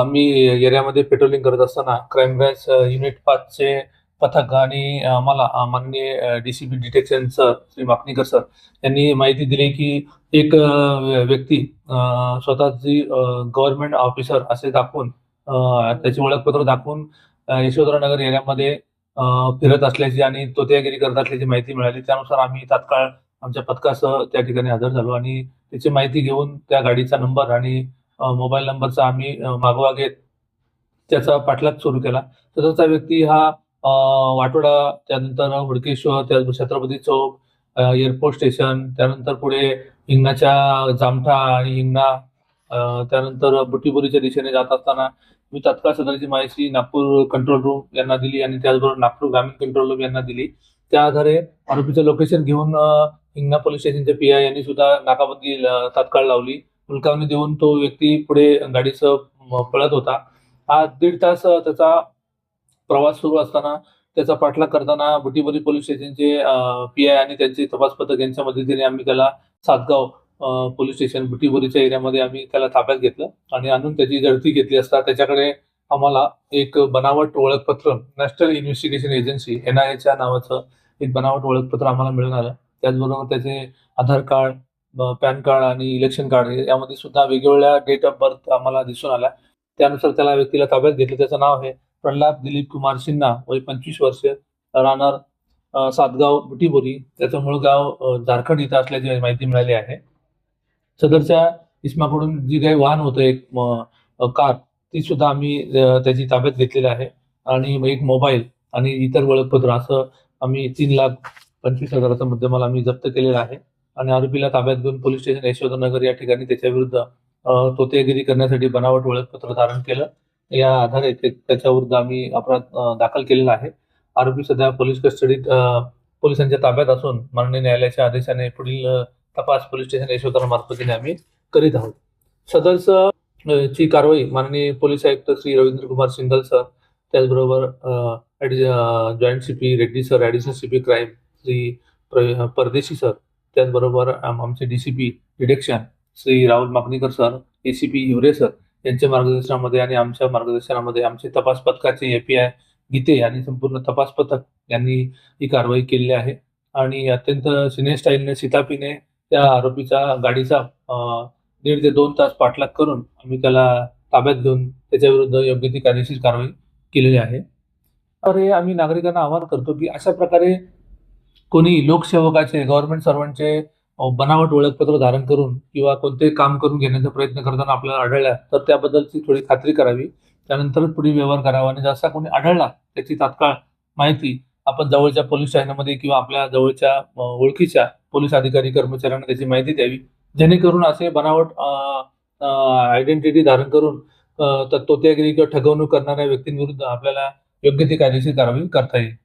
मी एरियामध्ये पेट्रोलिंग करत असताना क्राईम ब्रँच युनिट 5चे पथक आणि आम्हाला माननीय DCP detection sir Shri Mapnikar sir यांनी माहिती दिली की एक व्यक्ती स्वतःची गव्हर्नमेंट ऑफिसर असे दाखवून त्याची ओळखपत्र दाखवून यशोधरानगर एरियामध्ये फिरत असल्याची आणि तोतयागिरी करत असल्याची माहिती मिळाली. त्यानुसार आम्ही तात्काळ आमच्या पथकासह त्या ठिकाणी हजर झालो आणि त्याची माहिती घेऊन त्या गाडीचा नंबर आणि मोबाईल नंबरचा आम्ही मागोवा घेत त्याचा पाठलाग सुरू केला. सदरचा व्यक्ती हा वाटोडा, त्यानंतर हुडकेश्वर, त्यानंतर छत्रपती चौक, एअरपोर्ट स्टेशन, त्यानंतर पुढे हिंगणाच्या जामठा आणि हिंगणा, त्यानंतर बुटिबोरीच्या दिशेने जात असताना मी तात्काळ सदरची माहिती नागपूर कंट्रोल रूम यांना दिली आणि त्याचबरोबर नागपूर ग्रामीण कंट्रोल रूम यांना दिली. त्या आधारे आरोपीचं लोकेशन घेऊन हिंगणा पोलीस स्टेशनचे पी-आय यांनी सुद्धा नाकाबंदी तात्काळ लावली. हुलकावणी देऊन तो व्यक्ती पुढे गाडीसह पळत होता. हा 1.5 तास त्याचा प्रवास सुरू असताना त्याचा पाठलाग करताना बुटिबोरी पोलीस स्टेशनचे पी-आय आणि त्यांचे तपास पथक यांच्या मदतीने आम्ही त्याला सातगाव पोलीस स्टेशन बुटिबोरीच्या एरियामध्ये आम्ही त्याला ताब्यात घेतलं आणि आणून त्याची झडती घेतली असता त्याच्याकडे आम्हाला एक बनावट ओळखपत्र नॅशनल इन्व्हेस्टिगेशन एजन्सी NIAच्या नावाचं एक बनावट ओळखपत्र आम्हाला मिळून आलं. त्याचबरोबर त्याचे आधार कार्ड, पॅन कार्ड आणि इलेक्शन कार्ड यामध्ये सुद्धा वेगवेगळ्या डेट ऑफ बर्थ आम्हाला दिसून आल्या. त्यानुसार त्याला व्यक्तीला ताब्यात घेतलं. त्याचं नाव आहे प्रल्हाद दिलीप कुमार सिन्हा, वय 25 वर्ष, राहणार सातगाव बुटिबोरी. त्याचं मूळ गाव झारखंड इथं असल्याची माहिती मिळाली आहे. सदरच्या इसमाकडून जी काही वाहन होतं एक कार, ती सुद्धा आम्ही त्याची ताब्यात घेतलेली आहे आणि एक मोबाईल आणि इतर ओळखपत्र असं आम्ही 3,25,000चा मुद्देमाल आम्ही जप्त केलेला आहे आणि आरोपीला ताब्यात घेऊन पोलीस स्टेशन यशोधरनगर या ठिकाणी त्याच्याविरुद्ध तोतेगिरी करण्यासाठी बनावट ओळखपत्र धारण केलं. या आधारे त्याच्याविरुद्ध आम्ही अपराध दाखल केलेला आहे. आरोपी सध्या पोलीस कस्टडीत पोलिसांच्या ताब्यात असून माननीय न्यायालयाच्या आदेशाने पुढील तपास पोलीस स्टेशन यशोधरा मार्फतीने आम्ही करीत आहोत. सदरचं ची कारवाई माननीय पोलीस आयुक्त श्री रवींद्र कुमार सिंघल सर, त्याचबरोबर joint CP Reddy sir, additional CP crime Shri Pardeshi sir, त्याचबरोबर आमचे DCP detection Shri Rahul Mapnikar sir, ACP Hiware sir यांच्या मार्गदर्शनामध्ये आणि आमच्या मार्गदर्शनामध्ये आमचे तपास पथकाचे API गीते आणि संपूर्ण तपास पथक यांनी ही कारवाई केलेली आहे आणि अत्यंत सिने स्टाईलने शिताफीने त्या आरोपीचा गाडीचा 1.5 ते 2 तास पाठलाग करून आम्ही त्याला ताब्यात घेऊन त्याच्याविरुद्ध योग्य ती कायदेशीर कारवाई केलेली आहे. तर हे आम्ही नागरिकांना आवाहन करतो की अशा प्रकारे कोणी लोकसेवकाचे, गव्हर्नमेंट सर्व्हंटचे बनावट ओळखपत्र धारण करून किंवा कोणतेही काम करून घेण्याचा प्रयत्न करताना आपल्याला आढळल्या तर त्याबद्दलची थोडी खात्री करावी. त्यानंतरच पुढे व्यवहार करावा आणि जसा कोणी आढळला त्याची तात्काळ माहिती आपण जवळच्या पोलीस स्टेशनमध्ये किंवा आपल्या जवळच्या ओळखीच्या पोलीस अधिकारी कर्मचाऱ्यांना त्याची माहिती द्यावी. जेणेकरून असे बनावट आयडेंटिटी धारण करून तोत्यागिरी किंवा ठगवणूक करणाऱ्या व्यक्तींविरुद्ध आपल्याला योग्य ती कायदेशीर कारवाई करता येईल.